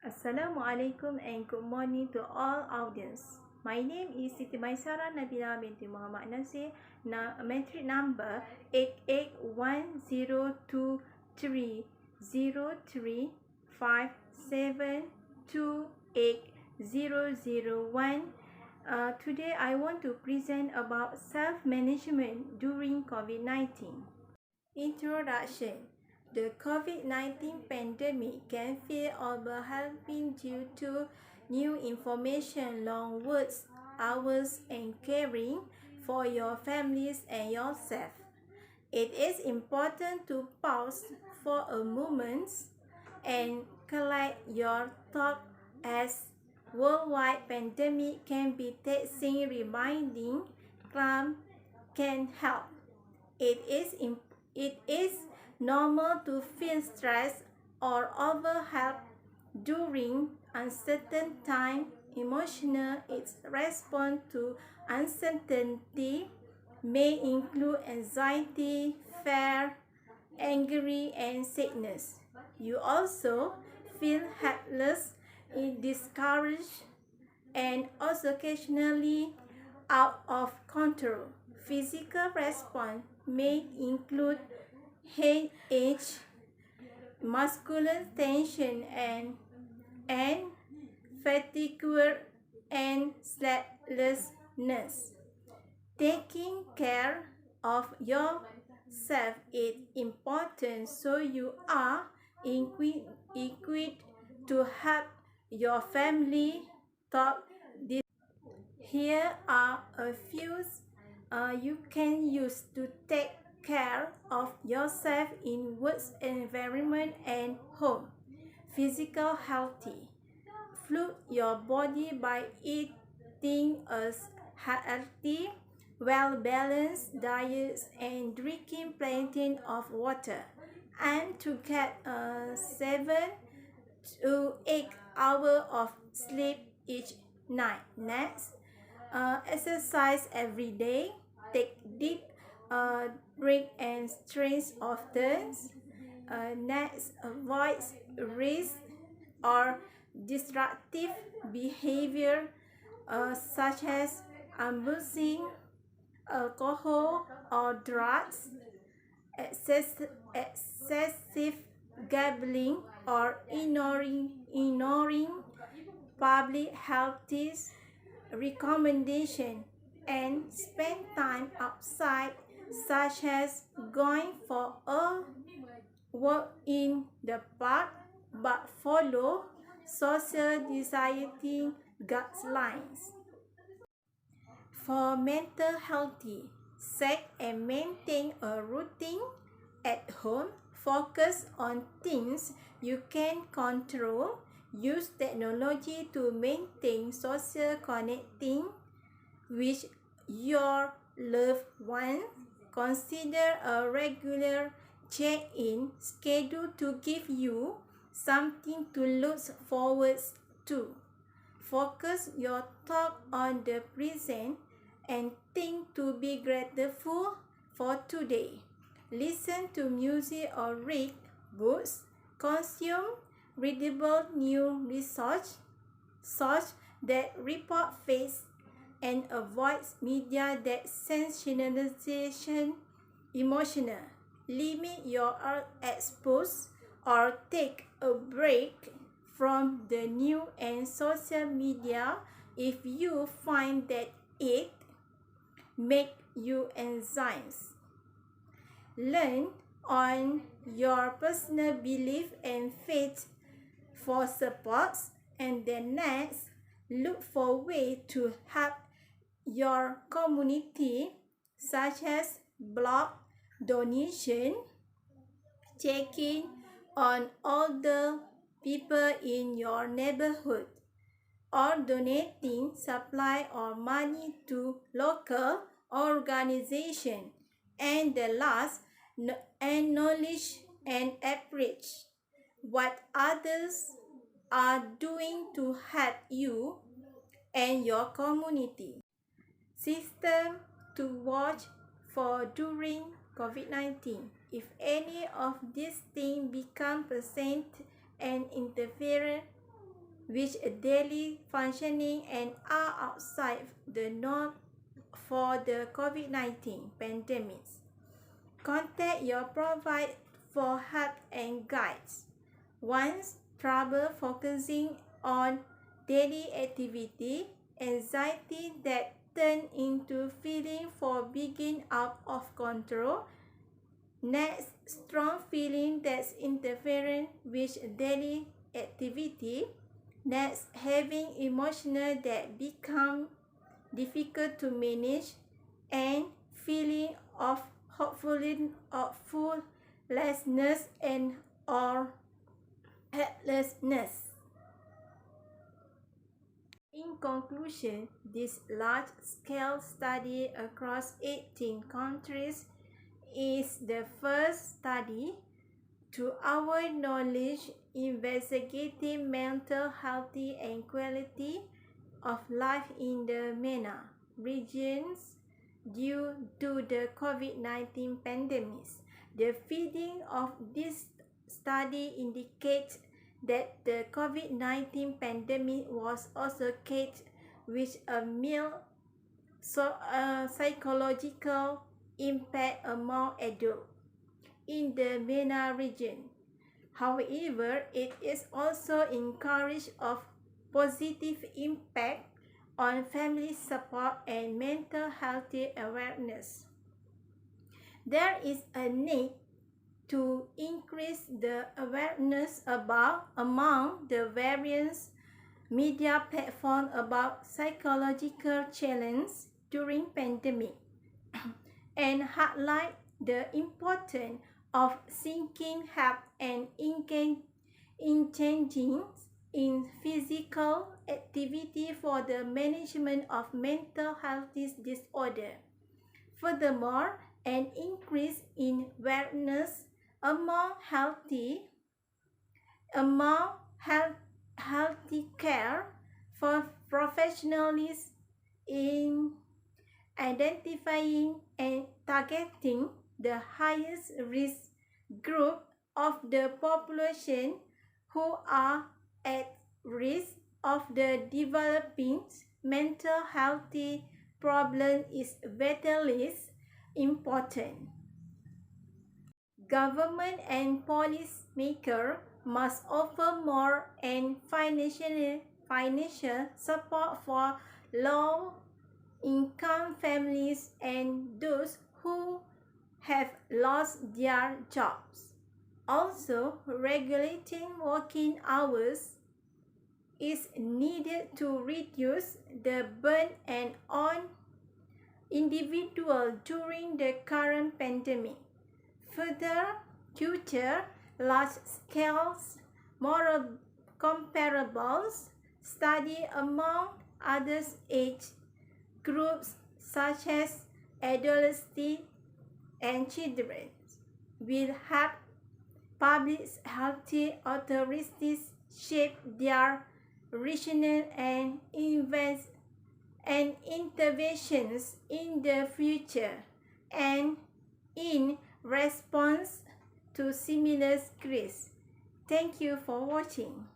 Assalamualaikum and good morning to all audience. My name is Siti Maisara Nabila binti Muhammad Nasir, matric number 8810330357280001. Today I want to present about self-management during COVID-19. Introduction. The COVID-19 pandemic can feel overwhelming due to new information, long works, hours, and caring for your families and yourself. It is important to pause for a moment and collect your thoughts as worldwide pandemic can be taxing. Reminding calm can help. It is normal to feel stressed or overwhelmed during uncertain time. Emotional response to uncertainty may include anxiety, fear, anger, and sadness. You also feel helpless, discouraged, and also occasionally out of control. Physical response may include headache, muscular tension, and fatigue and sleeplessness. Taking care of yourself is important, so you are equipped to help your family through this. Here are a few you can use to take care of yourself in work environment and home. Physical healthy. Fuel your body by eating a healthy, well-balanced diet and drinking plenty of water. And to get 7 to 8 hours of sleep each night. Next, exercise every day. Take deep break and stretch often. Next, avoid risk or destructive behavior such as abusing alcohol or drugs, excessive gambling, or ignoring public health recommendation, and spend time outside such as going for a walk in the park, but follow social distancing guidelines. For mental health, set and maintain a routine at home. Focus on things you can control. Use technology to maintain social connecting with your loved ones. Consider a regular check-in schedule to give you something to look forward to. Focus your thought on the present and think to be grateful for today. Listen to music or read books. Consume readable news research that report facts and avoid media that sensationalization emotional. Limit your exposure or take a break from the news and social media if you find that it makes you anxious. Learn on your personal belief and faith for support, and then next, look for ways to help your community such as blog donation, checking on older people in your neighborhood, or donating supply or money to local organization. And the last, acknowledge and appreciate what others are doing to help you and your community. System to watch for during COVID-19. If any of these things become present and interfere which daily functioning and are outside the norm for the COVID-19 pandemic. Contact your provider for help and guides. Once trouble focusing on daily activity, anxiety that turn into feeling for being out of control. Next, strong feeling that's interfering with daily activity. Next, having emotional that become difficult to manage, and feeling of hopelessness and or helplessness. In conclusion, this large-scale study across 18 countries is the first study, to our knowledge, investigating mental health and quality of life in the MENA regions due to the COVID-19 pandemic. The findings of this study indicate that the COVID-19 pandemic was associated with a mild psychological impact among adults in the MENA region. However, it is also encouraged of positive impact on family support and mental health awareness. There is a need to increase the awareness among the various media platforms about psychological challenges during pandemic and highlight the importance of seeking help and engaging in physical activity for the management of mental health disorder. Furthermore, an increase in awareness among healthcare for professionals in identifying and targeting the highest risk group of the population who are at risk of the developing mental health problem is vitally important. Government and policymakers must offer more and financial support for low-income families and those who have lost their jobs. Also, regulating working hours is needed to reduce the burden on individuals during the current pandemic. Further, future large-scale moral comparables study among others age groups such as adolescents and children will help public health authorities shape their rational and interventions in the future and in response to similar crises. Thank you for watching.